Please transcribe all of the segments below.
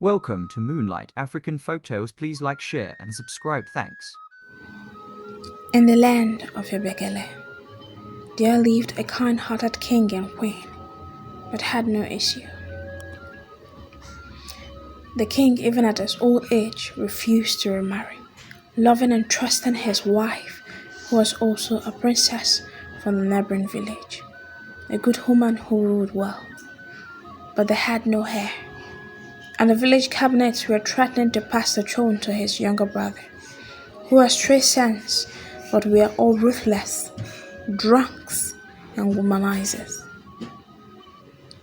Welcome to Moonlight African Folktales. Please like, share, and subscribe. Thanks. In the land of Ebekele, there lived a kind-hearted king and queen, but had no issue. The king, even at his old age, refused to remarry, loving and trusting his wife, who was also a princess from the neighboring village, a good woman who ruled well. But they had no heir, and the village cabinets were threatening to pass the throne to his younger brother, who has 3 sons, but we are all ruthless, drunks, and womanizers.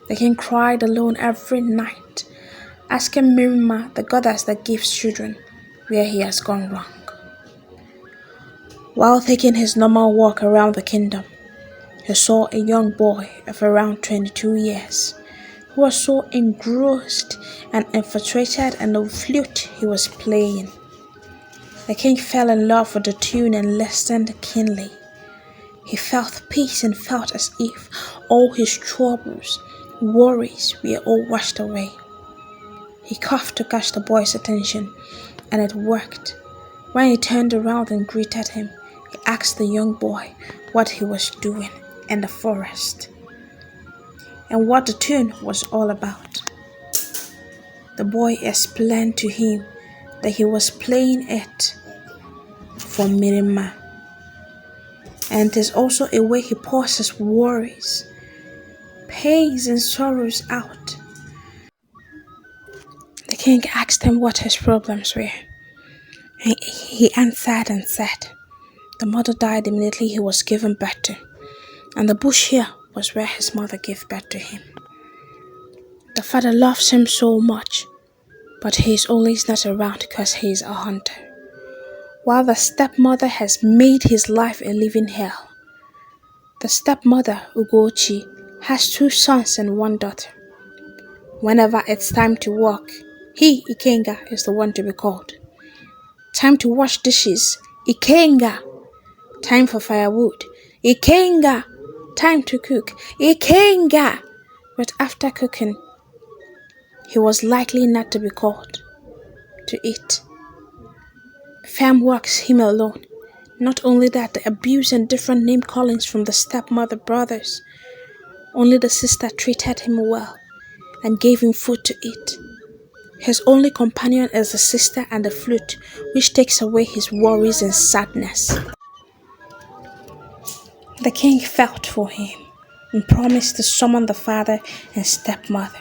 The king cried alone every night, asking Mmirimma, the goddess that gives children, where he has gone wrong. While taking his normal walk around the kingdom, he saw a young boy of around 22 years, who was so engrossed and infatuated in the flute he was playing. The king fell in love with the tune and listened keenly. He felt peace and felt as if all his troubles, worries were all washed away. He coughed to catch the boy's attention, and it worked. When he turned around and greeted him, he asked the young boy what he was doing in the forest and what the tune was all about. The boy explained to him that he was playing it for mmirimma, and it is also a way he pours his worries, pains and sorrows out. The king asked him what his problems were, and he answered and said, the mother died immediately he was given birth to, and the bush here was where his mother gave birth to him. The father loves him so much, but he is always not around because he is a hunter, while the stepmother has made his life a living hell. The stepmother, Ugochi, has 2 sons and 1 daughter. Whenever it's time to work, he, IKENGA, is the one to be called. Time to wash dishes, IKENGA. Time for firewood, IKENGA. Time to cook, IKENGA. But after cooking, he was likely not to be called to eat. Farm works him alone. Not only that, the abuse and different name callings from the stepmother brothers. Only the sister treated him well and gave him food to eat. His only companion is the sister and the flute, which takes away his worries and sadness. The king felt for him and promised to summon the father and stepmother,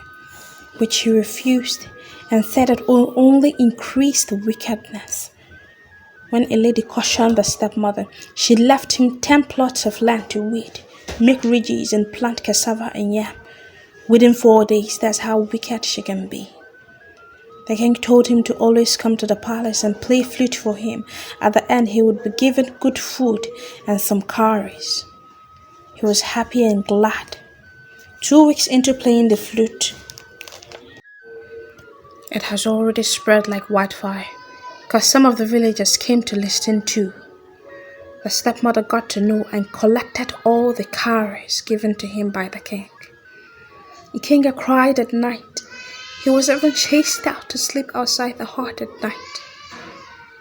which he refused and said it will only increase the wickedness. When a lady cautioned the stepmother, she left him 10 plots of land to weed, make ridges and plant cassava and yam. Within 4 days, that's how wicked she can be. The king told him to always come to the palace and play flute for him. At the end, he would be given good food and some cowries. He was happy and glad. 2 weeks into playing the flute, it has already spread like wildfire, because some of the villagers came to listen too. The stepmother got to know and collected all the cowries given to him by the king. The king cried at night. He was even chased out to sleep outside the hut at night.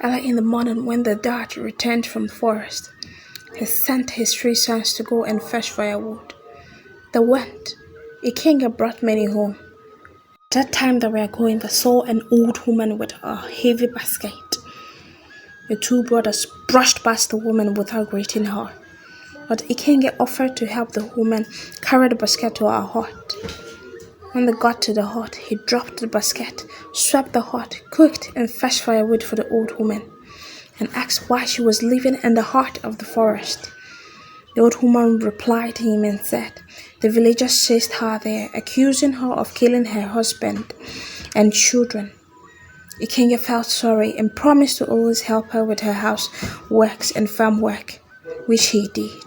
Early in the morning, when the dad returned from the forest, he sent his 3 sons to go and fetch firewood. They went. Ekemma brought many home. That time they were going, they saw an old woman with a heavy basket. The 2 brothers brushed past the woman without greeting her, but Ekemma offered to help the woman carry the basket to her hut. When they got to the hut, he dropped the basket, swept the hut, cooked and fetched firewood for the old woman, and asked why she was living in the heart of the forest. The old woman replied to him and said the villagers chased her there, accusing her of killing her husband and children. Ekemma felt sorry and promised to always help her with her house works and farm work, which he did.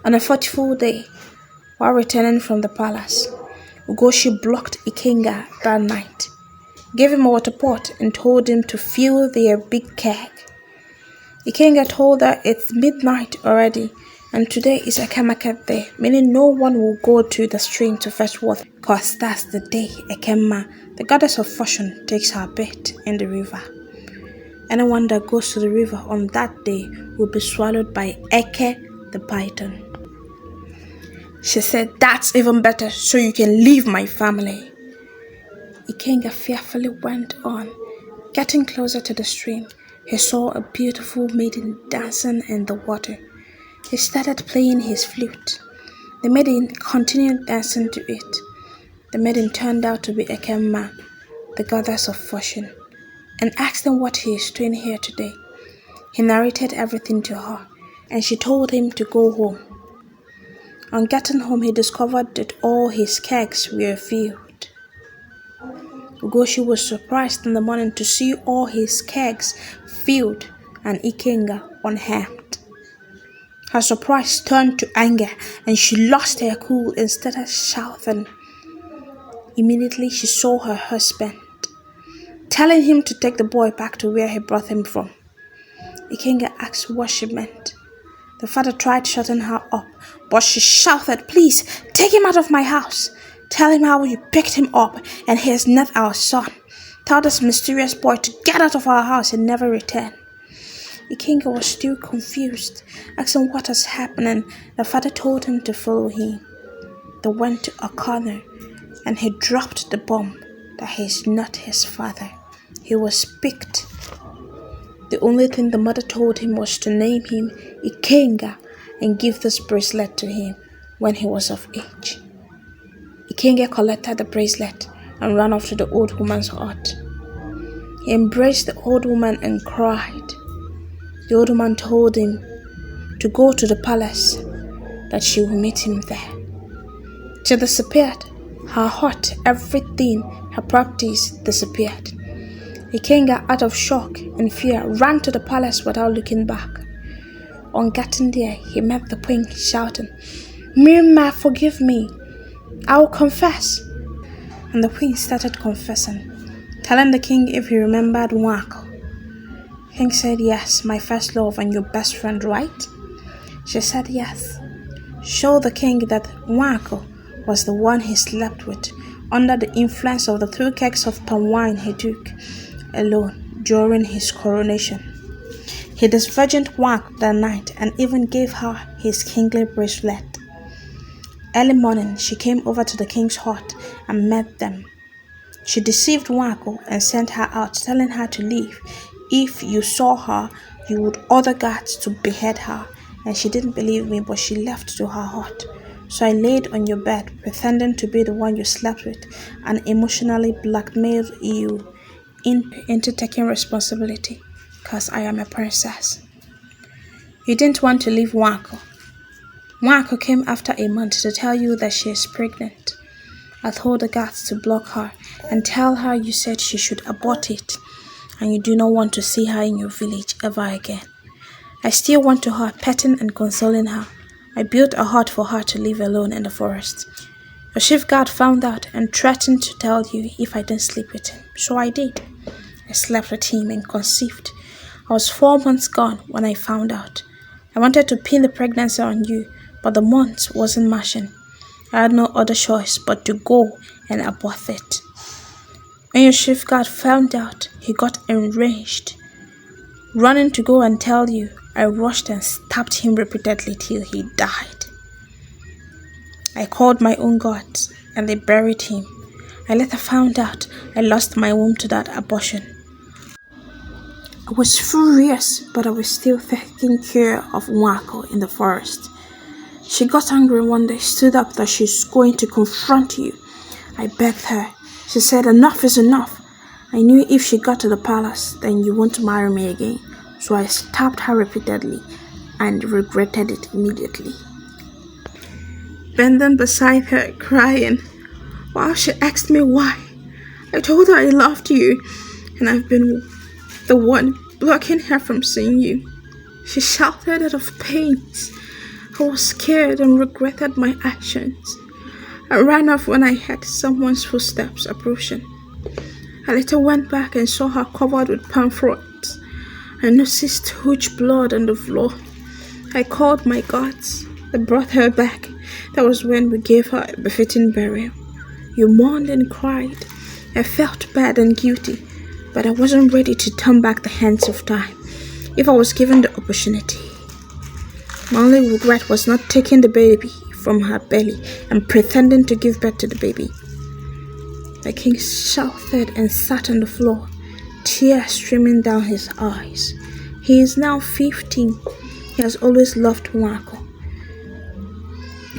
On a fateful day, while returning from the palace, Ugochi blocked Ekemma that night, gave him a water pot and told him to fill their big keg. Ekemma told her it's midnight already and today is a market day, meaning no one will go to the stream to fetch water, because that's the day ekemma The goddess of fortune takes her bait in the river. Anyone that goes to the river on that day will be swallowed by Eke the python. She said, "That's even better, so you can leave my family." IKENGA fearfully went on. Getting closer to the stream, he saw a beautiful maiden dancing in the water. He started playing his flute. The maiden continued dancing to it. The maiden turned out to be ekemma, the goddess of fortune, and asked him what he is doing here today. He narrated everything to her, and she told him to go home. On getting home, he discovered that all his kegs were filled. Ugoshi was surprised in the morning to see all his kegs filled and IKENGA unharmed. Her surprise turned to anger, and she lost her cool and started shouting. Immediately she saw her husband, telling him to take the boy back to where he brought him from. IKENGA asked what she meant. The father tried shutting her up, but she shouted, "Please, take him out of my house. Tell him how you picked him up, and he is not our son. Tell this mysterious boy to get out of our house and never return." IKENGA was still confused, asking what was happening. The father told him to follow him. They went to a corner, and he dropped the bomb that he is not his father. He was picked. The only thing the mother told him was to name him IKENGA and give this bracelet to him when he was of age. IKENGA collected the bracelet and ran off to the old woman's hut. He embraced the old woman and cried. The old woman told him to go to the palace, that she will meet him there. She disappeared. Her hut, everything, her properties disappeared. IKENGA, out of shock and fear, ran to the palace without looking back. On getting there, he met the queen shouting, "Mmirimma, forgive me. I will confess." And the queen started confessing, telling the king if he remembered Nwako. King said, "Yes, my first love and your best friend, right?" She said yes. Show the king that Nwako was the one he slept with under the influence of the 2 kegs of palm wine he took alone during his coronation. He disvirgined Nwako that night and even gave her his kingly bracelet. Early morning, she came over to the king's hut and met them. She deceived Nwako and sent her out, telling her to leave. If you saw her, you would order guards to behead her. And she didn't believe me, but she left to her hut. So I laid on your bed, pretending to be the one you slept with, and emotionally blackmailed you into taking responsibility, because I am a princess. You didn't want to leave Nwako. Nwako came after a month to tell you that she is pregnant. I told the guards to block her and tell her you said she should abort it, and you do not want to see her in your village ever again. I still went to her, petting and consoling her. I built a hut for her to live alone in the forest. Your chief guard found out and threatened to tell you if I didn't sleep with him. So I did. I slept with him and conceived. I was 4 months gone when I found out. I wanted to pin the pregnancy on you, but the month wasn't matching. I had no other choice but to go and abort it. When your chief guard found out, he got enraged. Running to go and tell you, I rushed and stabbed him repeatedly till he died. I called my own gods and they buried him. I later found out I lost my womb to that abortion. I was furious, but I was still taking care of Nwako in the forest. She got angry one day, stood up that she's going to confront you. I begged her. She said, "Enough is enough. I knew if she got to the palace, then you won't marry me again." So I stabbed her repeatedly and regretted it immediately. Bending beside her, crying, while she asked me why, I told her I loved you, and I've been the one blocking her from seeing you. She shouted out of pain. I was scared and regretted my actions. I ran off when I heard someone's footsteps approaching. I later went back and saw her covered with palm fruits. I noticed huge blood on the floor. I called my gods. They brought her back. That was when we gave her a befitting burial. You mourned and cried. I felt bad and guilty, but I wasn't ready to turn back the hands of time if I was given the opportunity. My only regret was not taking the baby from her belly and pretending to give birth to the baby. The king shouted and sat on the floor, tears streaming down his eyes. He is now 15. He has always loved Nwako.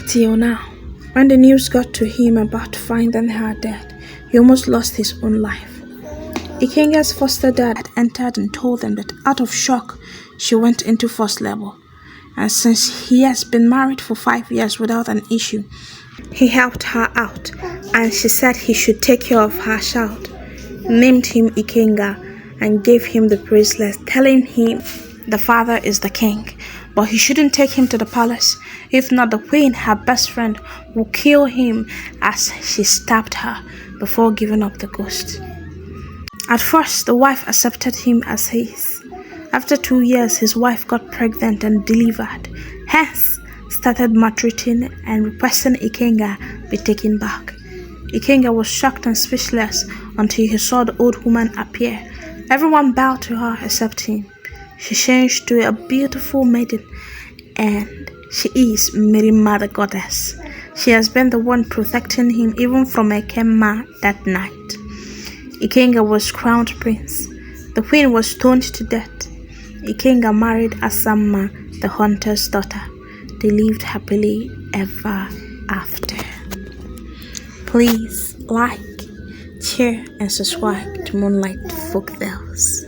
Till now, when the news got to him about finding her dead, he almost lost his own life. Ikenga's foster dad had entered and told them that out of shock, she went into first labor. And since he has been married for 5 years without an issue, he helped her out, and she said he should take care of her child, named him Ikenga, and gave him the bracelet, telling him the father is the king, but he shouldn't take him to the palace. If not, the queen, her best friend, will kill him as she stabbed her before giving up the ghost. At first, the wife accepted him as his. After 2 years, his wife got pregnant and delivered, hence started maltreating and requesting Ikenga be taken back. Ikenga was shocked and speechless until he saw the old woman appear. Everyone bowed to her except him. She changed to a beautiful maiden, and she is Mmirimma the goddess. She has been the one protecting him even from ekemma that night. Ikenga was crowned prince. The queen was stoned to death. Ikenga married Asamma, the hunter's daughter. They lived happily ever after. Please like, share, and subscribe to Moonlight Folktales.